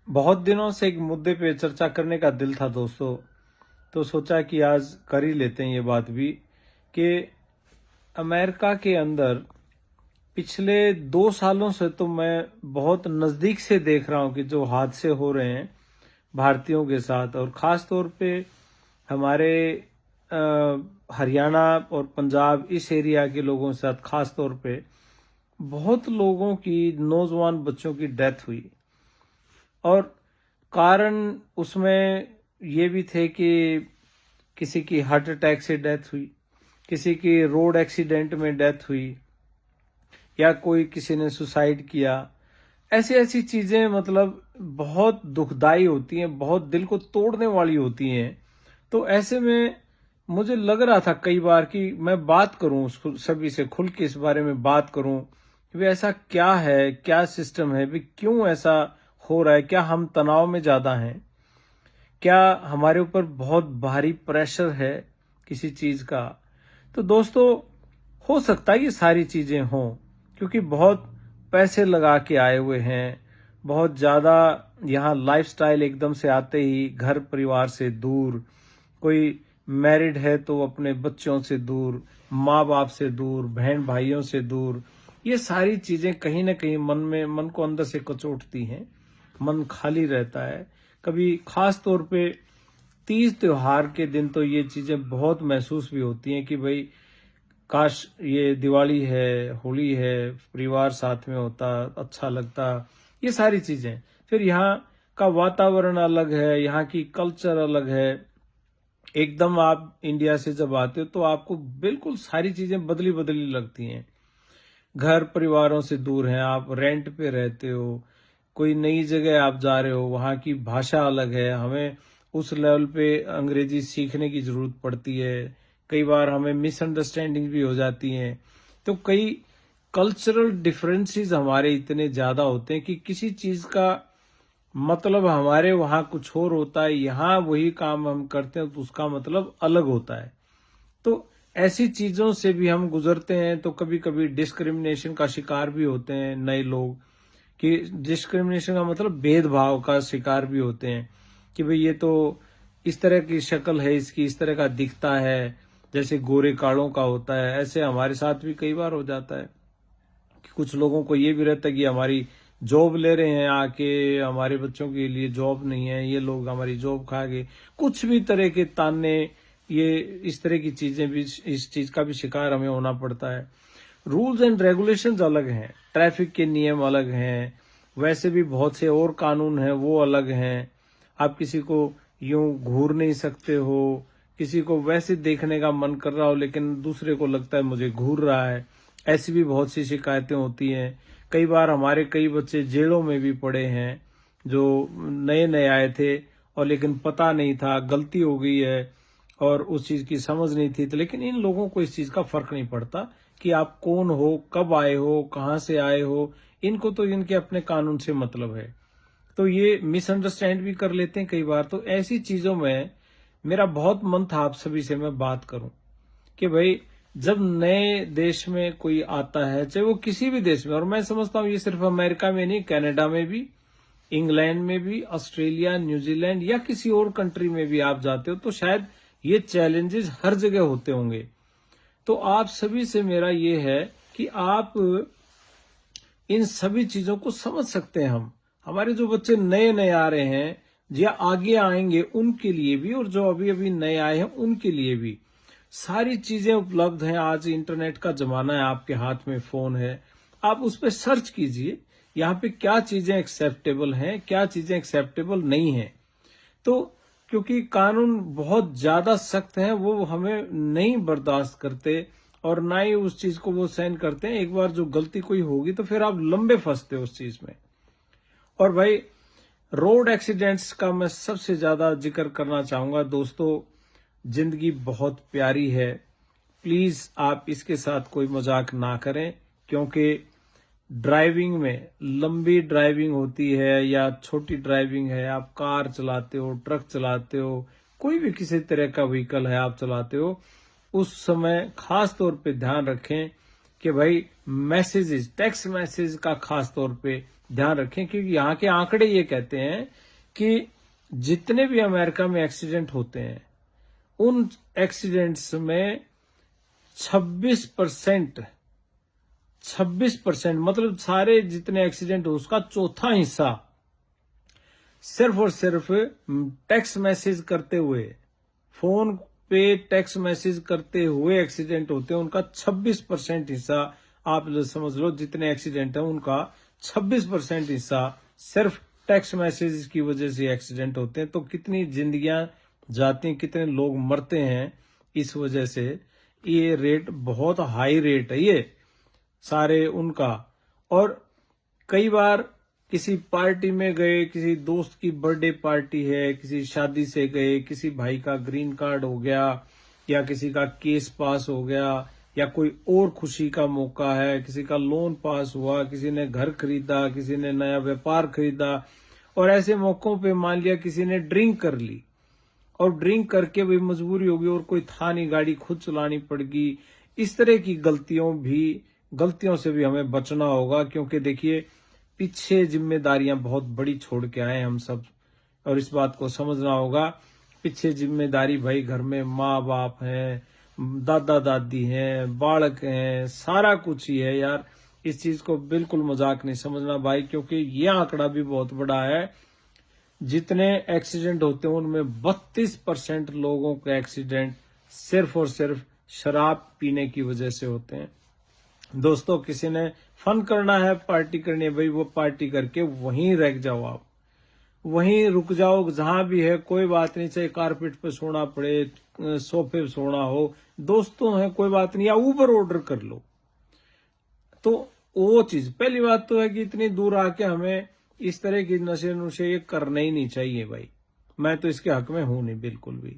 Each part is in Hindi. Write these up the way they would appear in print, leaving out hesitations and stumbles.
बहुत दिनों से एक मुद्दे पे चर्चा करने का दिल था दोस्तों। तो सोचा कि आज कर ही लेते हैं ये बात भी कि अमेरिका के अंदर पिछले 2 सालों से तो मैं बहुत नज़दीक से देख रहा हूँ कि जो हादसे हो रहे हैं भारतीयों के साथ, और ख़ास तौर पे हमारे अ, हरियाणा और पंजाब इस एरिया के लोगों के साथ ख़ास तौर पे बहुत लोगों की, नौजवान बच्चों की डेथ हुई। और कारण उसमें ये भी थे कि किसी की हार्ट अटैक से डेथ हुई, किसी की रोड एक्सीडेंट में डेथ हुई, या कोई किसी ने सुसाइड किया। ऐसी ऐसी चीजें मतलब बहुत दुखदाई होती हैं, बहुत दिल को तोड़ने वाली होती हैं। तो ऐसे में मुझे लग रहा था कई बार कि मैं बात करूं सभी से खुल के, इस बारे में बात करूं कि भाई ऐसा क्या है, क्या सिस्टम है, भाई क्यों ऐसा हो रहा है, क्या हम तनाव में ज्यादा हैं, क्या हमारे ऊपर बहुत भारी प्रेशर है किसी चीज का। तो दोस्तों, हो सकता है ये सारी चीजें हों, क्योंकि बहुत पैसे लगा के आए हुए हैं, बहुत ज्यादा यहाँ लाइफस्टाइल एकदम से आते ही घर परिवार से दूर, कोई मैरिड है तो अपने बच्चों से दूर, माँ बाप से दूर, बहन भाइयों से दूर। ये सारी चीजें कहीं ना कहीं मन को अंदर से कचोटती हैं, मन खाली रहता है। कभी खास तौर पे तीज त्योहार के दिन तो ये चीजें बहुत महसूस भी होती हैं कि भाई काश ये दिवाली है, होली है, परिवार साथ में होता, अच्छा लगता। ये सारी चीजें, फिर यहाँ का वातावरण अलग है, यहाँ की कल्चर अलग है। एकदम आप इंडिया से जब आते हो तो आपको बिल्कुल सारी चीजें बदली बदली लगती हैं। घर परिवारों से दूर हैं, आप रेंट पे रहते हो, कोई नई जगह आप जा रहे हो, वहाँ की भाषा अलग है, हमें उस लेवल पे अंग्रेजी सीखने की जरूरत पड़ती है। कई बार हमें मिसअंडरस्टैंडिंग भी हो जाती हैं। तो कई कल्चरल डिफरेंसेस हमारे इतने ज्यादा होते हैं कि किसी चीज का मतलब हमारे वहाँ कुछ और होता है, यहाँ वही काम हम करते हैं तो उसका मतलब अलग होता है। तो ऐसी चीजों से भी हम गुजरते हैं, तो कभी कभी डिस्क्रिमिनेशन का शिकार भी होते हैं नए लोग, कि डिस्क्रिमिनेशन का मतलब भेदभाव का शिकार भी होते हैं कि भाई ये तो इस तरह की शक्ल है इसकी, इस तरह का दिखता है, जैसे गोरे कालों का होता है। ऐसे हमारे साथ भी कई बार हो जाता है कि कुछ लोगों को ये भी रहता है कि हमारी जॉब ले रहे हैं आके, हमारे बच्चों के लिए जॉब नहीं है, ये लोग हमारी जॉब खा गए, कुछ भी तरह के ताने, ये इस तरह की चीजें भी, इस चीज का भी शिकार हमें होना पड़ता है। रूल्स एंड रेगुलेशंस अलग हैं, ट्रैफिक के नियम अलग हैं, वैसे भी बहुत से और कानून हैं वो अलग हैं। आप किसी को यूं घूर नहीं सकते हो, किसी को वैसे देखने का मन कर रहा हो लेकिन दूसरे को लगता है मुझे घूर रहा है। ऐसी भी बहुत सी शिकायतें होती हैं। कई बार हमारे कई बच्चे जेलों में भी पड़े हैं जो नए नए आए थे, और लेकिन पता नहीं था, गलती हो गई है और उस चीज की समझ नहीं थी। तो लेकिन इन लोगों को इस चीज का फर्क नहीं पड़ता कि आप कौन हो, कब आए हो, कहाँ से आए हो। इनको तो इनके अपने कानून से मतलब है। तो ये मिसअंडरस्टैंड भी कर लेते हैं कई बार। तो ऐसी चीजों में मेरा बहुत मन था आप सभी से मैं बात करूं कि भाई जब नए देश में कोई आता है, चाहे वो किसी भी देश में, और मैं समझता हूँ ये सिर्फ अमेरिका में नहीं, कनाडा में भी, इंग्लैंड में भी, ऑस्ट्रेलिया, न्यूजीलैंड या किसी और कंट्री में भी आप जाते हो तो शायद ये चैलेंजेस हर जगह होते होंगे। तो आप सभी से मेरा ये है कि आप इन सभी चीजों को समझ सकते हैं। हम हमारे जो बच्चे नए नए आ रहे हैं या आगे आएंगे उनके लिए भी, और जो अभी अभी नए आए हैं उनके लिए भी सारी चीजें उपलब्ध हैं। आज इंटरनेट का जमाना है, आपके हाथ में फोन है, आप उस पर सर्च कीजिए यहाँ पे क्या चीजें एक्सेप्टेबल हैं, क्या चीजें एक्सेप्टेबल नहीं है। तो क्योंकि कानून बहुत ज्यादा सख्त हैं, वो हमें नहीं बर्दाश्त करते और ना ही उस चीज को वो सहन करते हैं। एक बार जो गलती कोई होगी तो फिर आप लंबे फंसते हो उस चीज में। और भाई रोड एक्सीडेंट्स का मैं सबसे ज्यादा जिक्र करना चाहूंगा दोस्तों। जिंदगी बहुत प्यारी है, प्लीज आप इसके साथ कोई मजाक ना करें, क्योंकि ड्राइविंग में, लंबी ड्राइविंग होती है या छोटी ड्राइविंग है, आप कार चलाते हो, ट्रक चलाते हो, कोई भी किसी तरह का व्हीकल है आप चलाते हो, उस समय खास तौर पे ध्यान रखें कि भाई मैसेजेस, टेक्स्ट मैसेज का खास तौर पे ध्यान रखें, क्योंकि यहाँ के आंकड़े ये कहते हैं कि जितने भी अमेरिका में एक्सीडेंट होते हैं उन एक्सीडेंट्स में 26% मतलब सारे जितने एक्सीडेंट हो उसका चौथा हिस्सा सिर्फ और सिर्फ टेक्स्ट मैसेज करते हुए, फोन पे टेक्स्ट मैसेज करते हुए एक्सीडेंट होते हैं। उनका 26% हिस्सा, आप समझ लो जितने एक्सीडेंट हैं उनका 26% हिस्सा सिर्फ टेक्स्ट मैसेज की वजह से एक्सीडेंट होते हैं। तो कितनी जिंदगियां जाती हैं, कितने लोग मरते हैं इस वजह से। ये रेट बहुत हाई रेट है ये सारे उनका। और कई बार किसी पार्टी में गए, किसी दोस्त की बर्थडे पार्टी है, किसी शादी से गए, किसी भाई का ग्रीन कार्ड हो गया या किसी का केस पास हो गया या कोई और खुशी का मौका है, किसी का लोन पास हुआ, किसी ने घर खरीदा, किसी ने नया व्यापार खरीदा, और ऐसे मौकों पे मान लिया किसी ने ड्रिंक कर ली और ड्रिंक करके भी मजबूरी होगी और कोई था नहीं, गाड़ी खुद चलानी पड़गी। इस तरह की गलतियों से भी हमें बचना होगा, क्योंकि देखिए पीछे जिम्मेदारियां बहुत बड़ी छोड़ के आए हम सब, और इस बात को समझना होगा। पीछे जिम्मेदारी भाई घर में माँ बाप हैं, दादा दादी हैं, बालक हैं, सारा कुछ ही है यार। इस चीज को बिल्कुल मजाक नहीं समझना भाई, क्योंकि ये आंकड़ा भी बहुत बड़ा है। जितने एक्सीडेंट होते हैं उनमें 32% लोगों के एक्सीडेंट सिर्फ और सिर्फ शराब पीने की वजह से होते हैं। दोस्तों, किसी ने फन करना है, पार्टी करनी है भाई, वो पार्टी करके वहीं रह जाओ, आप वहीं रुक जाओ, जहां भी है कोई बात नहीं, चाहे कारपेट पे सोना पड़े, सोफे पे सोना हो, दोस्तों है कोई बात नहीं, या ऊबर ऑर्डर कर लो। तो वो चीज, पहली बात तो है कि इतनी दूर आके हमें इस तरह की नशे नुशे ये करना ही नहीं चाहिए भाई। मैं तो इसके हक में हूं नहीं बिल्कुल भी।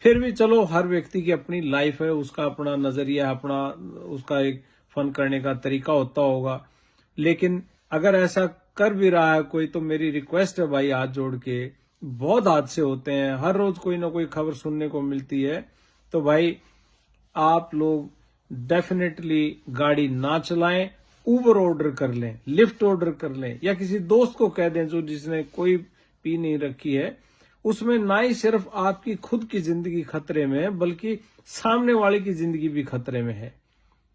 फिर भी चलो, हर व्यक्ति की अपनी लाइफ है, उसका अपना नजरिया, अपना उसका एक फन करने का तरीका होता होगा। लेकिन अगर ऐसा कर भी रहा है कोई, तो मेरी रिक्वेस्ट है भाई, हाथ जोड़ के, बहुत हादसे होते हैं, हर रोज कोई ना कोई खबर सुनने को मिलती है। तो भाई आप लोग डेफिनेटली गाड़ी ना चलाएं, ऊबर ऑर्डर कर लें, लिफ्ट ऑर्डर कर लें, या किसी दोस्त को कह दें जो जिसने कोई पी नहीं रखी है। उसमें ना ही सिर्फ आपकी खुद की जिंदगी खतरे में है, बल्कि सामने वाले की जिंदगी भी खतरे में है।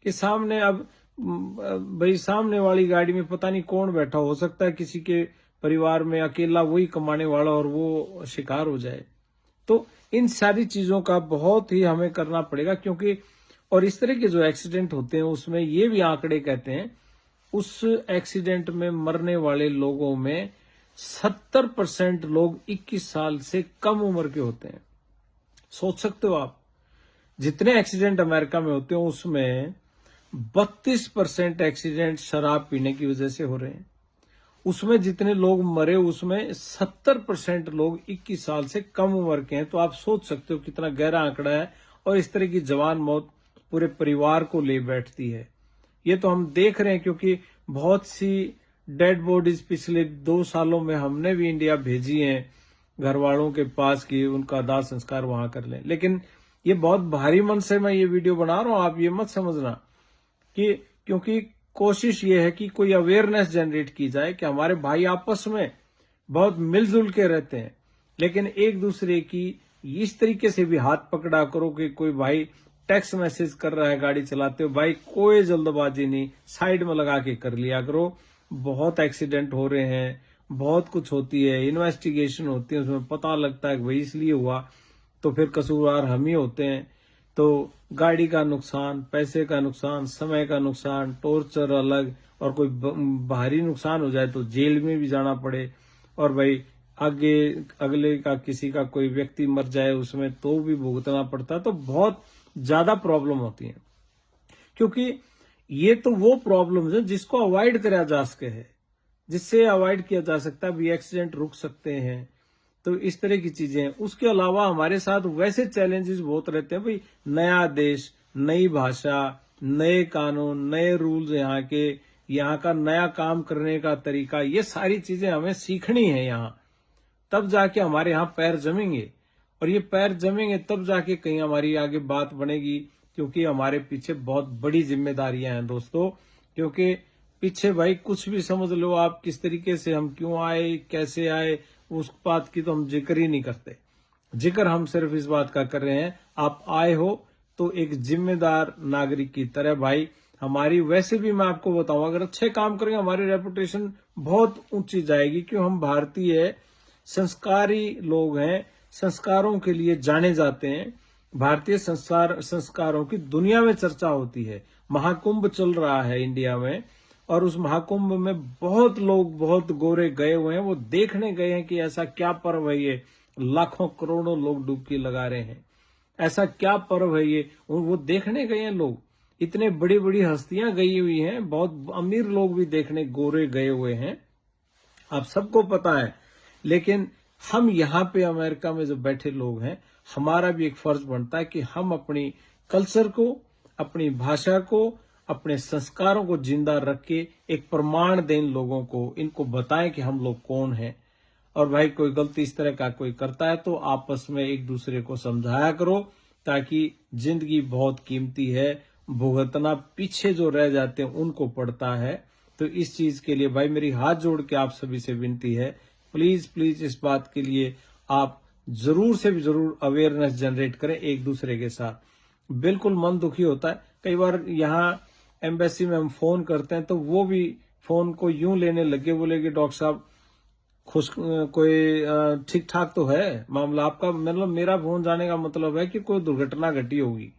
कि सामने अब भाई सामने वाली गाड़ी में पता नहीं कौन बैठा, हो सकता है किसी के परिवार में अकेला वही कमाने वाला और वो शिकार हो जाए। तो इन सारी चीजों का बहुत ही हमें करना पड़ेगा, क्योंकि और इस तरह के जो एक्सीडेंट होते हैं उसमें ये भी आंकड़े कहते हैं उस एक्सीडेंट में मरने वाले लोगों में 70% लोग 21 साल से कम उम्र के होते हैं। सोच सकते हो आप, जितने एक्सीडेंट अमेरिका में होते हैं उसमें 32% एक्सीडेंट शराब पीने की वजह से हो रहे हैं। उसमें जितने लोग मरे उसमें 70% लोग 21 साल से कम उम्र के हैं। तो आप सोच सकते हो कितना गहरा आंकड़ा है, और इस तरह की जवान मौत पूरे परिवार को ले बैठती है। ये तो हम देख रहे हैं, क्योंकि बहुत सी डेड बॉडीज पिछले 2 सालों में हमने भी इंडिया भेजी हैं घर वालों के पास कि उनका दाह संस्कार वहां कर लें। लेकिन ये बहुत भारी मन से मैं ये वीडियो बना रहा हूं, आप ये मत समझना कि, क्योंकि कोशिश ये है कि कोई अवेयरनेस जनरेट की जाए कि हमारे भाई आपस में बहुत मिलजुल के रहते हैं, लेकिन एक दूसरे की इस तरीके से भी हाथ पकड़ा करो कि कोई भाई टेक्स्ट मैसेज कर रहा है गाड़ी चलाते हो, भाई कोई जल्दबाजी नहीं, साइड में लगा के कर लिया करो। बहुत एक्सीडेंट हो रहे हैं, बहुत कुछ होती है, इन्वेस्टिगेशन होती है, उसमें पता लगता है कि भाई इसलिए हुआ, तो फिर कसूरवार हम ही होते हैं। तो गाड़ी का नुकसान, पैसे का नुकसान, समय का नुकसान, टॉर्चर अलग, और कोई बाहरी नुकसान हो जाए तो जेल में भी जाना पड़े, और भाई आगे अगले का किसी का कोई व्यक्ति मर जाए उसमें तो भी भुगतना पड़ता है। तो बहुत ज्यादा प्रॉब्लम होती है, क्योंकि ये तो वो प्रॉब्लम है जिसको अवॉइड करा जा सके है, जिससे अवॉइड किया जा सकता है, भी एक्सीडेंट रुक सकते हैं। तो इस तरह की चीजें हैं। उसके अलावा हमारे साथ वैसे चैलेंजेस बहुत रहते हैं भाई, नया देश, नई भाषा, नए कानून, नए रूल्स, यहाँ का नया काम करने का तरीका, ये सारी चीजें हमें सीखनी है यहाँ, तब जाके हमारे यहाँ पैर जमेंगे, और ये पैर जमेंगे तब जाके कहीं हमारी आगे बात बनेगी, क्योंकि हमारे पीछे बहुत बड़ी जिम्मेदारियां हैं दोस्तों। क्योंकि पीछे भाई कुछ भी समझ लो आप, किस तरीके से हम क्यों आए, कैसे आए, उस बात की तो हम जिक्र ही नहीं करते। जिक्र हम सिर्फ इस बात का कर रहे हैं, आप आए हो तो एक जिम्मेदार नागरिक की तरह भाई। हमारी वैसे भी मैं आपको बताऊं, अगर अच्छे काम करेंगे हमारी रेपुटेशन बहुत ऊंची जाएगी, क्यों हम भारतीय संस्कारी लोग हैं, संस्कारों के लिए जाने जाते हैं। भारतीय संस्कारों की दुनिया में चर्चा होती है। महाकुंभ चल रहा है इंडिया में, और उस महाकुंभ में बहुत लोग, बहुत गोरे गए हुए हैं, वो देखने गए हैं कि ऐसा क्या पर्व है ये, लाखों करोड़ों लोग डुबकी लगा रहे हैं, ऐसा क्या पर्व है ये, वो देखने गए हैं लोग। इतने बड़ी बड़ी हस्तियां गई हुई हैं, बहुत अमीर लोग भी देखने गोरे गए हुए हैं, आप सबको पता है। लेकिन हम यहाँ पे अमेरिका में जो बैठे लोग हैं, हमारा भी एक फर्ज बनता है कि हम अपनी कल्चर को, अपनी भाषा को, अपने संस्कारों को जिंदा रख के एक प्रमाण दें लोगों को, इनको बताएं कि हम लोग कौन हैं। और भाई कोई गलती इस तरह का कोई करता है तो आपस में एक दूसरे को समझाया करो, ताकि जिंदगी बहुत कीमती है, भुगतना पीछे जो रह जाते हैं उनको पड़ता है। तो इस चीज के लिए भाई मेरी हाथ जोड़ के आप सभी से विनती है, प्लीज प्लीज इस बात के लिए आप जरूर से भी जरूर अवेयरनेस जनरेट करें एक दूसरे के साथ। बिल्कुल मन दुखी होता है कई बार, यहाँ एम्बेसी में हम फोन करते हैं तो वो भी फोन को यूं लेने लगे, बोले कि डॉक्टर साहब खुश, कोई ठीक ठाक तो है मामला आपका, मतलब मेरा फोन जाने का मतलब है कि कोई दुर्घटना घटी होगी।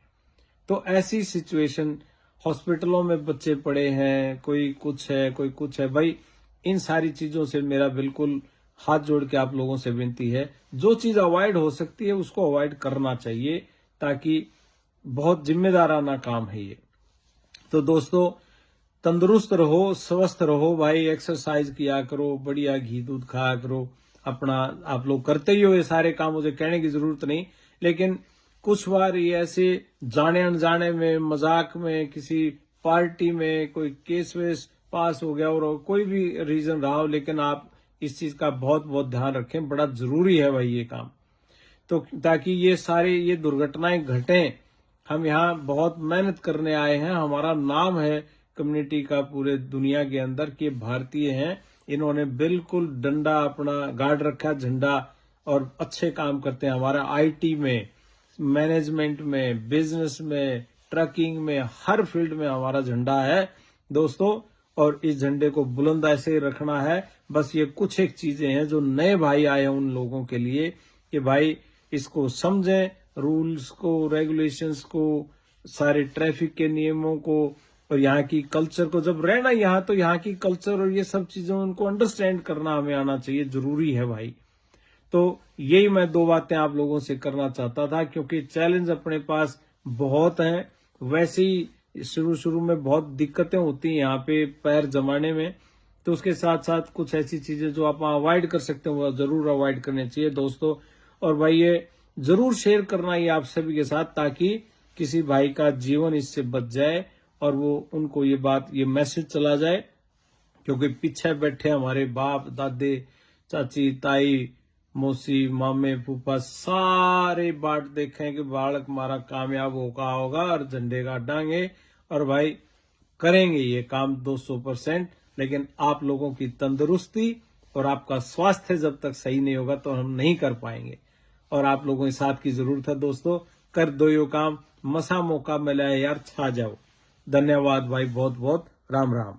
तो ऐसी सिचुएशन, हॉस्पिटलों में बच्चे पड़े हैं, कोई कुछ है कोई कुछ है। भाई इन सारी चीजों से मेरा बिल्कुल हाथ जोड़ के आप लोगों से विनती है, जो चीज अवॉइड हो सकती है उसको अवॉइड करना चाहिए, ताकि बहुत जिम्मेदाराना काम है ये। तो दोस्तों तंदुरुस्त रहो, स्वस्थ रहो भाई, एक्सरसाइज किया करो, बढ़िया घी दूध खाया करो। अपना आप लोग करते ही हो ये सारे काम, मुझे कहने की जरूरत नहीं। लेकिन कुछ बार ये ऐसे जाने अनजाने में, मजाक में, किसी पार्टी में कोई केस वेस पास हो गया और कोई भी रीजन रहा हो, लेकिन आप इस चीज का बहुत बहुत ध्यान रखें, बड़ा जरूरी है भाई ये काम। तो ताकि ये सारे ये दुर्घटनाएं घटें। हम यहाँ बहुत मेहनत करने आए हैं, हमारा नाम है कम्युनिटी का पूरे दुनिया के अंदर कि भारतीय हैं। इन्होंने बिल्कुल डंडा अपना गाड़ रखा, झंडा, और अच्छे काम करते हैं। हमारा आईटी में, मैनेजमेंट में, बिजनेस में, ट्रकिंग में, हर फील्ड में हमारा झंडा है दोस्तों। और इस झंडे को बुलंद ऐसे ही रखना है। बस ये कुछ एक चीजें हैं जो नए भाई आए हैं उन लोगों के लिए, कि भाई इसको समझें, रूल्स को, रेगुलेशंस को, सारे ट्रैफिक के नियमों को, और यहाँ की कल्चर को। जब रहना यहाँ, तो यहाँ की कल्चर और ये सब चीजें उनको अंडरस्टैंड करना हमें आना चाहिए, जरूरी है भाई। तो यही मैं दो बातें आप लोगों से करना चाहता था, क्योंकि चैलेंज अपने पास बहुत हैं। वैसे ही शुरू में बहुत दिक्कतें होती हैं यहाँ पे पैर जमाने में, तो उसके साथ साथ कुछ ऐसी चीजें जो आप अवॉइड कर सकते हैं वो जरूर अवॉइड करनी चाहिए दोस्तों। और भाई ये जरूर शेयर करना ये आप सभी के साथ, ताकि किसी भाई का जीवन इससे बच जाए और वो उनको ये बात, ये मैसेज चला जाए। क्योंकि पीछे बैठे हमारे बाप दादे, चाची, ताई, मौसी, मामे, फूफा, सारे बाट देखें कि बालक हमारा कामयाब होगा और झंडे गाड़ेंगे, और भाई करेंगे ये काम 200%। लेकिन आप लोगों की तंदुरुस्ती और आपका स्वास्थ्य जब तक सही नहीं होगा तो हम नहीं कर पाएंगे, और आप लोगों के साथ की जरूरत है दोस्तों। कर दो यो काम, मसा मौका मिला है यार, छा जाओ। धन्यवाद भाई, बहुत बहुत राम राम।